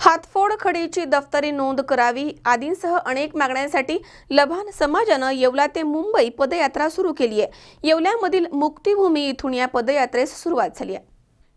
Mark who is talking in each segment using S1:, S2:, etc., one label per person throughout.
S1: हातफोड खडीची दफ्तरी नोंद करावी आदींसह अनेक मागण्यांसाठी लभान समाजानं येवला ते मुंबई पदयात्रा सुरू केली आहे। येवल्यामधील मुक्तिभूमी इथून या पदयात्रेस सुरुवात झाली आहे।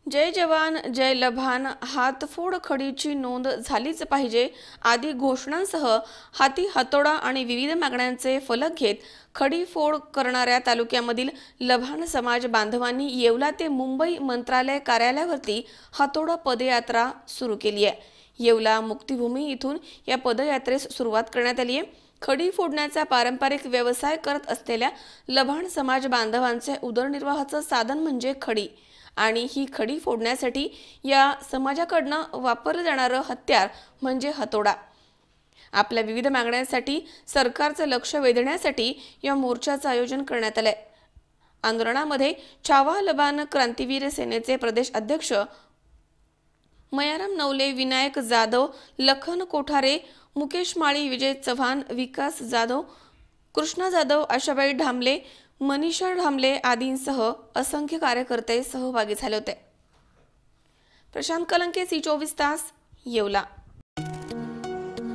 S1: जय जवान जय लभान, हातफोड खडीची नोंद झालीच पाहिजे आदी घोषणांसह हाती हातोडा आणि विविध मागण्यांचे फलक घेत खडीफोड करणाऱ्या तालुक्यामधील लभान समाज बांधवांनी येवला ते मुंबई मंत्रालय कार्यालयावरती हातोडा पदयात्रा सुरू केली आहे। येवला मुक्तिभूमी इथून या पदयात्रेस सुरुवात करण्यात आली आहे। खडी फोडण्याचा पारंपरिक व्यवसाय करत असलेल्या लभान समाज बांधवांचे उदरनिर्वाहाचं साधन म्हणजे खडी आणि ही खडी फोडण्यासाठी या समाजाकडनं वापरलं जाणारं हत्यार म्हणजे हातोडा। आपल्या विविध मागण्यांसाठी सरकारचं लक्ष वेधण्यासाठी या मोर्चाचं आयोजन करण्यात आलंय। आंदोलनामध्ये छावा लभान क्रांतीवीर सेनेचे प्रदेश अध्यक्ष मयाराम नवले, विनायक जाधव, लखन कोठारे, मुकेश माळी, विजय चव्हाण, विकास जाधव, कृष्णा जाधव, आशाबाई ढामले, मनीषा ढामले आदींसह असंख्य कार्यकर्ते सहभागी झाले होते। प्रशांत कलंके, C24 तास, येवला।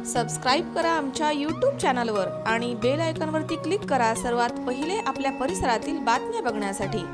S1: सबस्क्राइब करा आमच्या YouTube चॅनलवर आणि बेल आयकॉनवरती क्लिक करा सर्वात पहिले आपल्या परिसरातील बातम्या बघण्यासाठी।